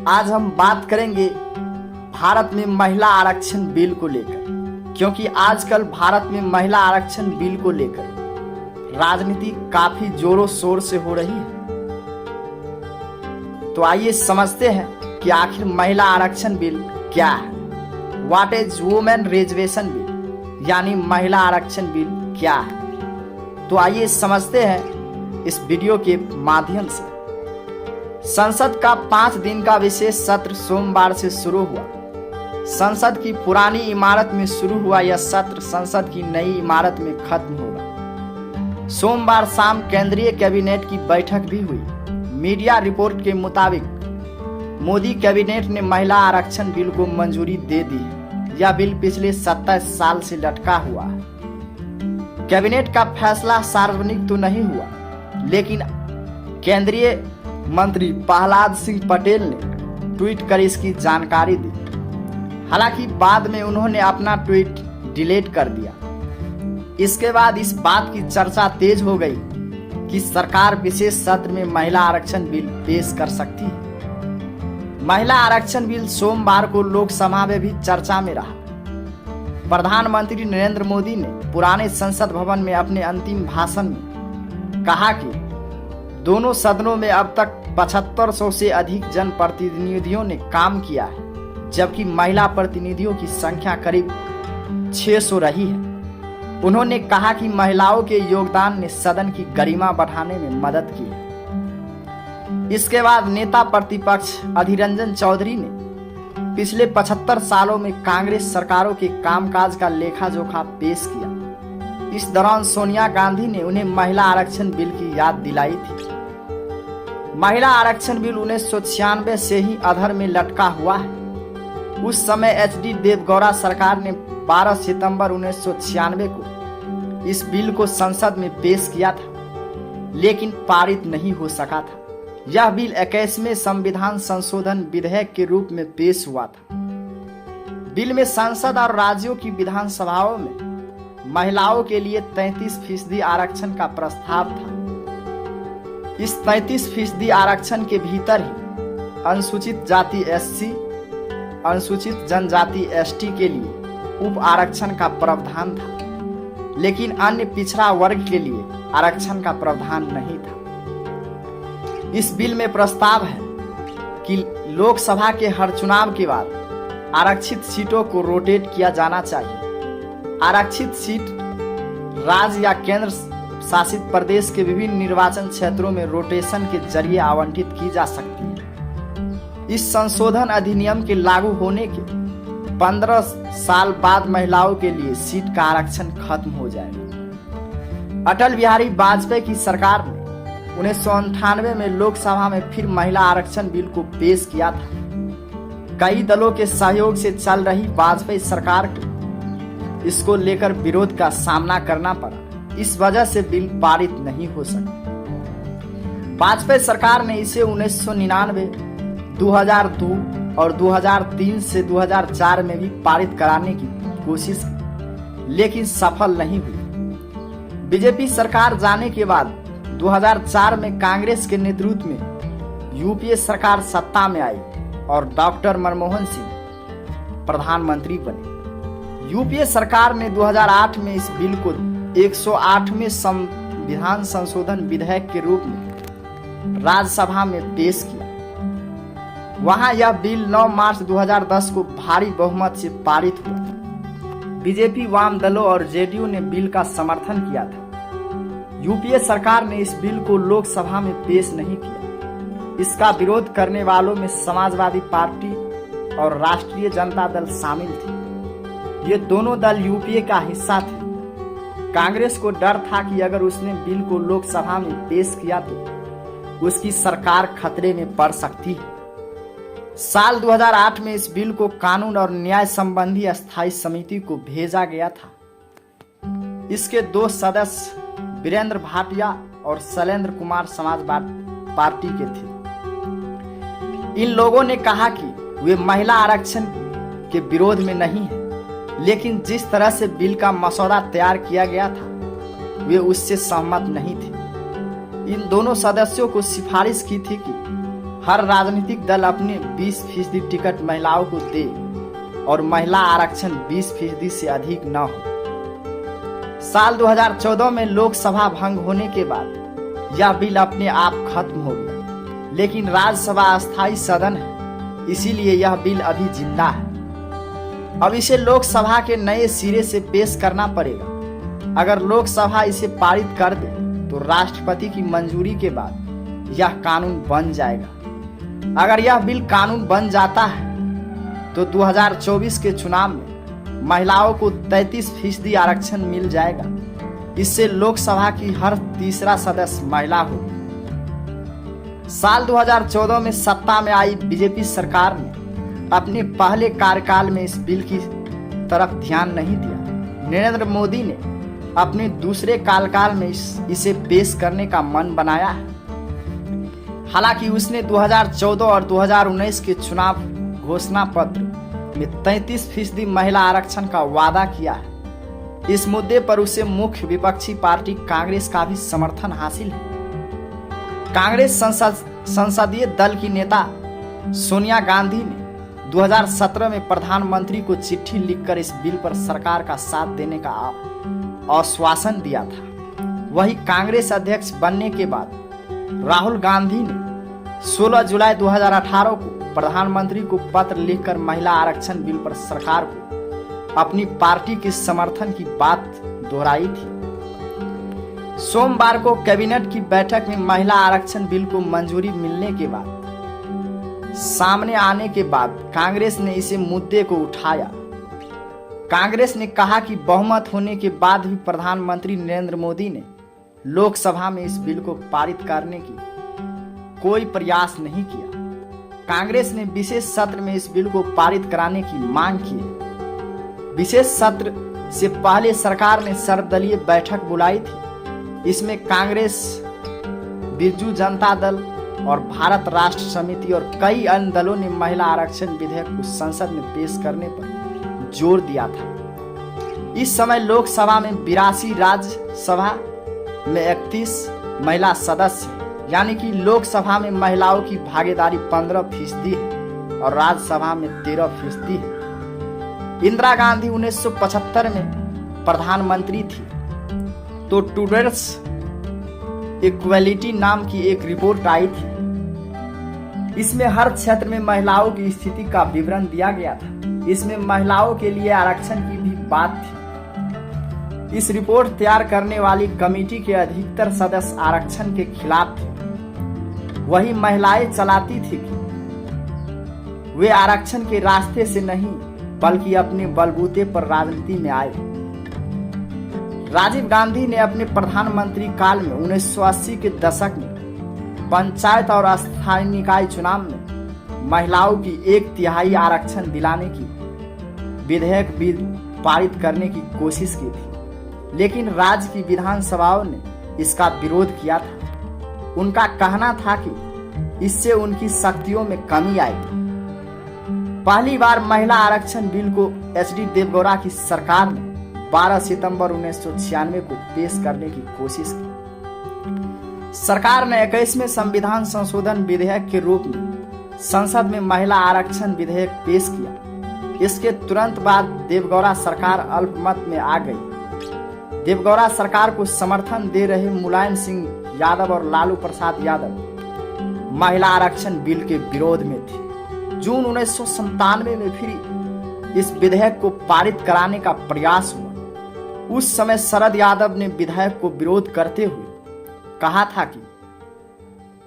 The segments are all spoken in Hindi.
आज हम बात करेंगे भारत में महिला आरक्षण बिल को लेकर, क्योंकि आजकल भारत में महिला आरक्षण बिल को लेकर राजनीति काफी जोरों शोर से हो रही है। तो आइए समझते हैं कि आखिर महिला आरक्षण बिल क्या है। What is women reservation bill, यानी महिला आरक्षण बिल क्या है। तो आइए समझते हैं इस वीडियो के माध्यम से। संसद का 5 दिन का विशेष सत्र सोमवार से शुरू हुआ। संसद की पुरानी इमारत में शुरू हुआ यह सत्र संसद की नई इमारत में खत्म होगा। सोमवार शाम केंद्रीय कैबिनेट की बैठक भी हुई। मीडिया रिपोर्ट के मुताबिक मोदी कैबिनेट ने महिला आरक्षण बिल को मंजूरी दे दी है। यह बिल पिछले 27 साल से लटका हुआ है। कैबिनेट का फैसला सार्वजनिक तो नहीं हुआ, लेकिन केंद्रीय मंत्री प्रहलाद सिंह पटेल ने ट्वीट कर इसकी जानकारी दी। हालांकि बाद में उन्होंने अपना ट्वीट डिलीट कर दिया। इसके बाद इस बात की चर्चा तेज हो गई कि सरकार विशेष सत्र में महिला आरक्षण बिल पेश कर सकती है। महिला आरक्षण बिल सोमवार को लोकसभा में भी चर्चा में रहा। प्रधानमंत्री नरेंद्र मोदी ने पुराने संसद भवन में अपने अंतिम भाषण में कहा कि दोनों सदनों में अब तक 7500 से अधिक जनप्रतिनिधियों ने काम किया है, जबकि महिला प्रतिनिधियों की संख्या करीब 600 रही है। उन्होंने कहा कि महिलाओं के योगदान ने सदन की गरिमा बढ़ाने में मदद की है। इसके बाद नेता प्रतिपक्ष अधीर रंजन चौधरी ने पिछले 75 सालों में कांग्रेस सरकारों के कामकाज का लेखा जोखा पेश किया। इस दौरान सोनिया गांधी ने उन्हें महिला आरक्षण बिल की याद दिलाई थी। महिला आरक्षण बिल 1996 से ही अधर में लटका हुआ है। उस समय एचडी देवगौड़ा सरकार ने 12 सितंबर 1996 को इस बिल को संसद में पेश किया था, लेकिन पारित नहीं हो सका था। यह बिल 21वें संविधान संशोधन विधेयक के रूप में पेश हुआ था। बिल में संसद और राज्यों की विधानसभाओं में महिलाओं के लिए 33% आरक्षण का प्रस्ताव था। इस 33% आरक्षण के भीतर ही अनुसूचित जाति एससी, अनुसूचित जनजाति एसटी के लिए उप आरक्षण का प्रावधान था, लेकिन अन्य पिछड़ा वर्ग के लिए आरक्षण का प्रावधान नहीं था। इस बिल में प्रस्ताव है कि लोकसभा के हर चुनाव के बाद आरक्षित सीटों को रोटेट किया जाना चाहिए। आरक्षित सीट राज्य या केंद्र शासित प्रदेश के विभिन्न निर्वाचन क्षेत्रों में रोटेशन के जरिए आवंटित की जा सकती है। इस संशोधन अधिनियम के लागू होने के 15 साल बाद महिलाओं के लिए सीट का आरक्षण खत्म हो जाएगा। अटल बिहारी वाजपेयी की सरकार ने 1998 में लोकसभा में फिर महिला आरक्षण बिल को पेश किया था। कई दलों के सहयोग से चल रही वाजपेयी सरकार को इसको लेकर विरोध का सामना करना पड़ा। इस वजह से बिल पारित नहीं हो सका। वाजपेयी सरकार ने इसे 1999, 2002 और 2003 से 2004 में भी पारित कराने की कोशिश की, लेकिन सफल नहीं हुई। बीजेपी सरकार जाने के बाद 2004 में कांग्रेस के नेतृत्व में यूपीए सरकार सत्ता में आई और डॉक्टर मनमोहन सिंह प्रधानमंत्री बने। यूपीए सरकार ने 2008 में इस बिल को 108वें संविधान संशोधन विधेयक के रूप में राज्यसभा में पेश किया। वहां यह बिल 9 मार्च 2010 को भारी बहुमत से पारित हुआ। बीजेपी, वाम दलों और जेडीयू ने बिल का समर्थन किया था। यूपीए सरकार ने इस बिल को लोकसभा में पेश नहीं किया। इसका विरोध करने वालों में समाजवादी पार्टी और राष्ट्रीय जनता दल शामिल थे। ये दोनों दल यूपीए का हिस्सा थे। कांग्रेस को डर था कि अगर उसने बिल को लोकसभा में पेश किया तो उसकी सरकार खतरे में पड़ सकती है। साल 2008 में इस बिल को कानून और न्याय संबंधी अस्थायी समिति को भेजा गया था। इसके 2 सदस्य वीरेंद्र भाटिया और शैलेंद्र कुमार समाजवादी पार्टी के थे। इन लोगों ने कहा कि वे महिला आरक्षण के विरोध में नहीं है, लेकिन जिस तरह से बिल का मसौदा तैयार किया गया था वे उससे सहमत नहीं थे। इन दोनों सदस्यों को सिफारिश की थी कि हर राजनीतिक दल अपने 20% टिकट महिलाओं को दे और महिला आरक्षण 20% से अधिक न हो। साल 2014 में लोकसभा भंग होने के बाद यह बिल अपने आप खत्म हो गया, लेकिन राज्यसभा अस्थायी सदन है, इसीलिए यह बिल अभी जिंदा है। अब इसे लोकसभा के नए सिरे से पेश करना पड़ेगा। अगर लोकसभा इसे पारित कर दे तो राष्ट्रपति की मंजूरी के बाद यह कानून बन जाएगा। अगर यह बिल कानून बन जाता है तो 2024 के चुनाव में महिलाओं को 33% आरक्षण मिल जाएगा। इससे लोकसभा की हर तीसरा सदस्य महिला होगी। साल 2014 में सत्ता में आई बीजेपी सरकार ने अपने पहले कार्यकाल में इस बिल की तरफ ध्यान नहीं दिया। नरेंद्र मोदी ने अपने दूसरे कार्यकाल में इसे पेश करने का मन बनाया है। हालांकि उसने 2014 और 2019 के चुनाव घोषणा पत्र में 33% महिला आरक्षण का वादा किया है। इस मुद्दे पर उसे मुख्य विपक्षी पार्टी कांग्रेस का भी समर्थन हासिल है। कांग्रेस संसदीय दल की नेता सोनिया गांधी ने 2017 में प्रधानमंत्री को चिट्ठी लिखकर इस बिल पर सरकार का साथ देने का आश्वासन दिया था। वही कांग्रेस अध्यक्ष बनने के बाद राहुल गांधी ने 16 जुलाई 2018 को प्रधानमंत्री को पत्र लिखकर महिला आरक्षण बिल पर सरकार को अपनी पार्टी के समर्थन की बात दोहराई थी। सोमवार को कैबिनेट की बैठक में महिला आरक्षण बिल को मंजूरी मिलने के बाद सामने आने के बाद कांग्रेस ने इसे मुद्दे को उठाया। कांग्रेस ने कहा कि बहुमत होने के बाद भी प्रधानमंत्री नरेंद्र मोदी ने लोकसभा में इस बिल को पारित करने की कोई प्रयास नहीं किया। कांग्रेस ने विशेष सत्र में इस बिल को पारित कराने की मांग की है। विशेष सत्र से पहले सरकार ने सर्वदलीय बैठक बुलाई थी। इसमें कांग्रेस, बिरजू जनता दल और भारत राष्ट्र समिति और कई अन्य दलों ने महिला आरक्षण विधेयक को संसद में पेश करने पर जोर दिया था। इस समय लोकसभा में 82, राज्यसभा में 31 महिला सदस्य, यानी कि लोकसभा में महिलाओं की भागीदारी 15% है और राज्यसभा में 13% है। इंदिरा गांधी 1975 में प्रधानमंत्री थी तो टुडेज इक्वलिटी नाम की एक रिपोर्ट आई थी। इसमें हर क्षेत्र में महिलाओं की स्थिति का विवरण दिया गया था। इसमें महिलाओं के लिए आरक्षण की भी बात थी। इस रिपोर्ट तैयार करने वाली कमेटी के अधिकतर सदस्य आरक्षण के खिलाफ थे। वही महिलाएं चलाती थी कि वे आरक्षण के रास्ते से नहीं बल्कि अपने बलबूते पर राजनीति में आए। राजीव गांधी ने अपने प्रधानमंत्री काल में 1980 के दशक में पंचायत और स्थानीय निकाय चुनाव में महिलाओं की 1/3 आरक्षण दिलाने की विधेयक बिल पारित करने की कोशिश की थी, लेकिन राज्य की विधानसभाओं ने इसका विरोध किया था। उनका कहना था कि इससे उनकी शक्तियों में कमी आएगी। पहली बार महिला आरक्षण बिल को एच.डी. देवगौड़ा की सरकार ने 12 सितंबर 1996 को पेश करने की कोशिश की। सरकार ने 21वें संविधान संशोधन विधेयक के रूप में संसद में महिला आरक्षण विधेयक पेश किया। इसके तुरंत बाद देवगौड़ा सरकार अल्पमत में आ गई। देवगौड़ा सरकार को समर्थन दे रहे मुलायम सिंह यादव और लालू प्रसाद यादव महिला आरक्षण बिल के विरोध में थे। जून 1997 में फिर इस विधेयक को पारित कराने का प्रयास हुआ। उस समय शरद यादव ने विधेयक को विरोध करते हुए कहा था कि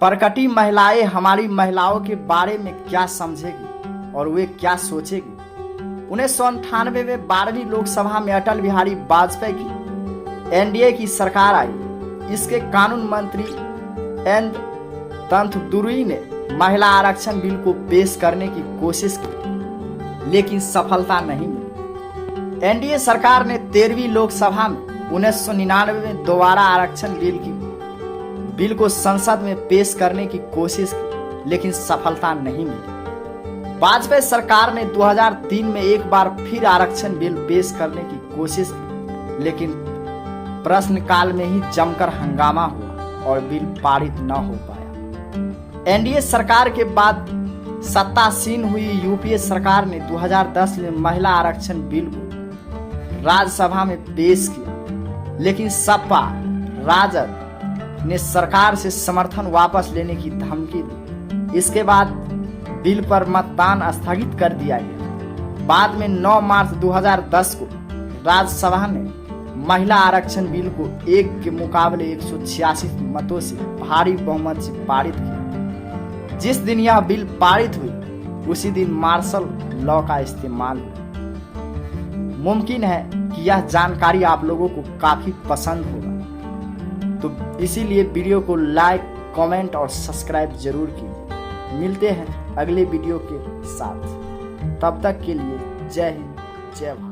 प्रकटी महिलाएं हमारी महिलाओं के बारे में क्या समझेगी और वे क्या सोचेगी। 1998 में 12वीं लोकसभा में अटल बिहारी वाजपेयी की एनडीए की सरकार आई। इसके कानून मंत्री एन तंतुदुर्ई ने महिला आरक्षण बिल को पेश करने की कोशिश की, लेकिन सफलता नहीं मिली। एनडीए सरकार ने 13वीं लोकसभा में 1999 में दोबारा आरक्षण बिल को संसद में पेश करने की कोशिश की, लेकिन सफलता नहीं मिली। वाजपेयी सरकार ने 2003 में एक बार फिर आरक्षण बिल पेश करने की कोशिश की, लेकिन प्रश्नकाल में ही जमकर हंगामा हुआ और बिल पारित न हो पाया। एनडीए सरकार के बाद सत्तासीन हुई यूपीए सरकार ने 2010 में महिला आरक्षण बिल को राज्यसभा में पेश किया, लेकिन सपा राजद ने सरकार से समर्थन वापस लेने की धमकी दी। इसके बाद बिल पर मतदान स्थगित कर दिया गया। बाद में 9 मार्च 2010 को राज्यसभा ने महिला आरक्षण बिल को 1 के मुकाबले 186 मतों से भारी बहुमत से पारित किया। जिस दिन यह बिल पारित हुई उसी दिन मार्शल लॉ का इस्तेमाल हुआ। मुमकिन है कि यह जानकारी आप लोगों को काफी पसंद होगा, तो इसीलिए वीडियो को लाइक, कमेंट और सब्सक्राइब जरूर कीजिए। मिलते हैं अगले वीडियो के साथ, तब तक के लिए जय हिंद, जय भारत।